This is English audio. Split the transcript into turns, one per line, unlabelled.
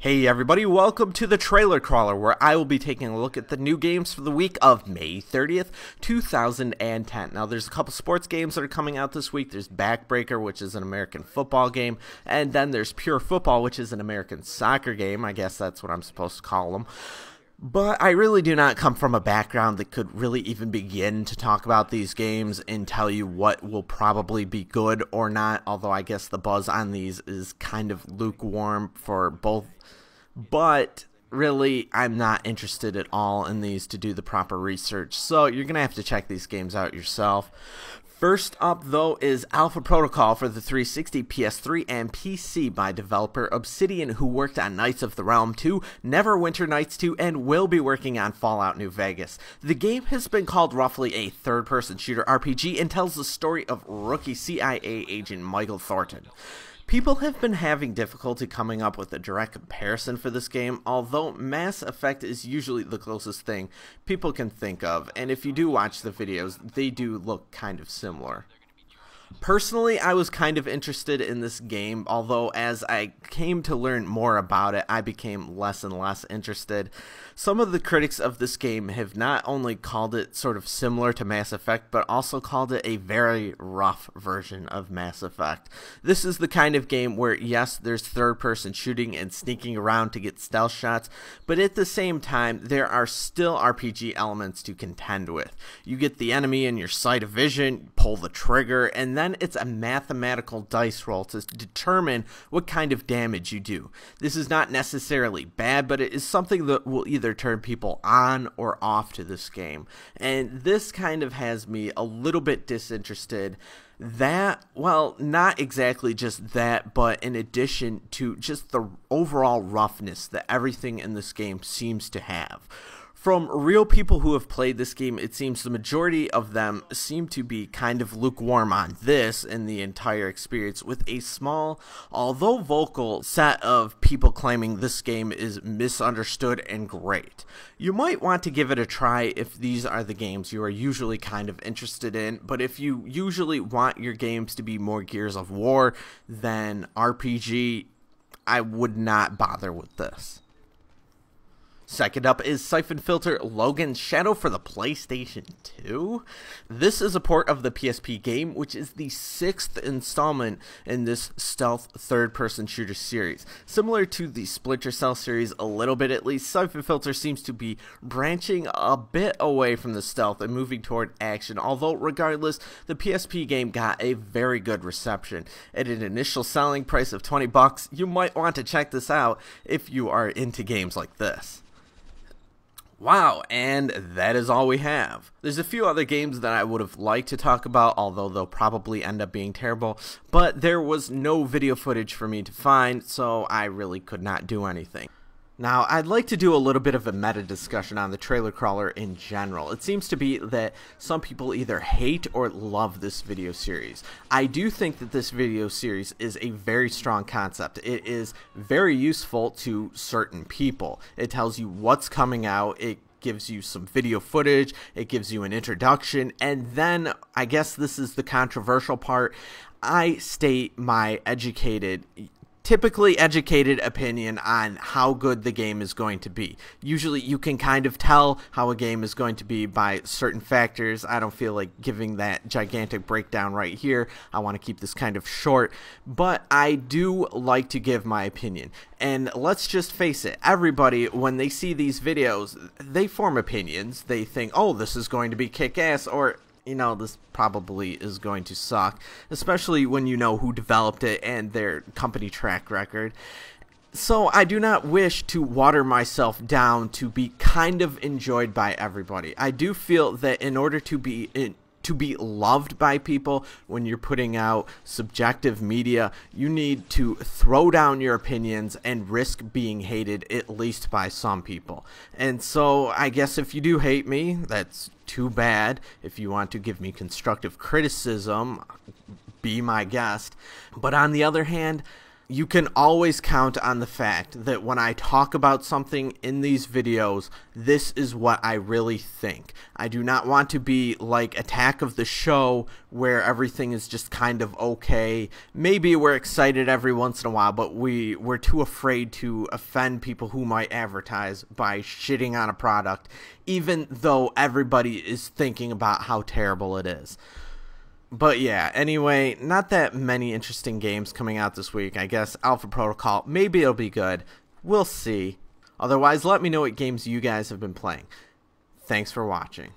Hey everybody, welcome to the Trailer Crawler, where I will be taking a look at the new games for the week of May 30th, 2010. Now there's a couple sports games that are coming out this week. There's Backbreaker, which is an American football game, and then there's Pure Football, which is an American soccer game. I guess that's what I'm supposed to call them. But I really do not come from a background that could really even begin to talk about these games and tell you what will probably be good or not, although I guess the buzz on these is kind of lukewarm for both. But really, I'm not interested at all in these to do the proper research, so you're going to have to check these games out yourself. First up, though, is Alpha Protocol for the 360, PS3, and PC by developer Obsidian, who worked on Knights of the Realm 2, Neverwinter Nights 2, and will be working on Fallout New Vegas. The game has been called roughly a third-person shooter RPG and tells the story of rookie CIA agent Michael Thornton. People have been having difficulty coming up with a direct comparison for this game, although Mass Effect is usually the closest thing people can think of, and if you do watch the videos, they do look kind of similar. Personally, I was kind of interested in this game, although as I came to learn more about it, I became less and less interested. Some of the critics of this game have not only called it sort of similar to Mass Effect, but also called it a very rough version of Mass Effect. This is the kind of game where, yes, there's third-person shooting and sneaking around to get stealth shots, but at the same time, there are still RPG elements to contend with. You get the enemy in your sight of vision, pull the trigger, and then it's a mathematical dice roll to determine what kind of damage you do. This is not necessarily bad, but it is something that will either turn people on or off to this game. And this kind of has me a little bit disinterested. That, well, not exactly just that, but in addition to just the overall roughness that everything in this game seems to have. From real people who have played this game, it seems the majority of them seem to be kind of lukewarm on this and the entire experience, with a small, although vocal, set of people claiming this game is misunderstood and great. You might want to give it a try if these are the games you are usually kind of interested in, but if you usually want your games to be more Gears of War than RPG, I would not bother with this. Second up is Syphon Filter Logan Shadow for the PlayStation 2. This is a port of the PSP game, which is the 6th installment in this stealth third-person shooter series. Similar to the Splinter Cell series a little bit at least, Syphon Filter seems to be branching a bit away from the stealth and moving toward action, although regardless, the PSP game got a very good reception. At an initial selling price of $20, you might want to check this out if you are into games like this. Wow, and that is all we have. There's a few other games that I would have liked to talk about, although they'll probably end up being terrible, but there was no video footage for me to find, so I really could not do anything. Now, I'd like to do a little bit of a meta discussion on the Trailer Crawler in general. It seems to be that some people either hate or love this video series. I do think that this video series is a very strong concept. It is very useful to certain people. It tells you what's coming out. It gives you some video footage. It gives you an introduction. And then, I guess this is the controversial part, I state my typically educated opinion on how good the game is going to be. Usually you can kind of tell how a game is going to be by certain factors. I don't feel like giving that gigantic breakdown right here. I want to keep this kind of short, but I do like to give my opinion. And let's just face it, everybody, when they see these videos, they form opinions. They think, oh, this is going to be kick-ass, or you know, this probably is going to suck, especially when you know who developed it and their company track record. So I do not wish to water myself down to be kind of enjoyed by everybody. I do feel that in order to be loved by people, when you're putting out subjective media, you need to throw down your opinions and risk being hated at least by some people. And so I guess if you do hate me, that's too bad. If you want to give me constructive criticism, be my guest. But on the other hand, you can always count on the fact that when I talk about something in these videos, this is what I really think. I do not want to be like Attack of the Show, where everything is just kind of okay. Maybe we're excited every once in a while, but we're too afraid to offend people who might advertise by shitting on a product, even though everybody is thinking about how terrible it is. But yeah, anyway, not that many interesting games coming out this week. I guess Alpha Protocol, maybe it'll be good. We'll see. Otherwise, let me know what games you guys have been playing. Thanks for watching.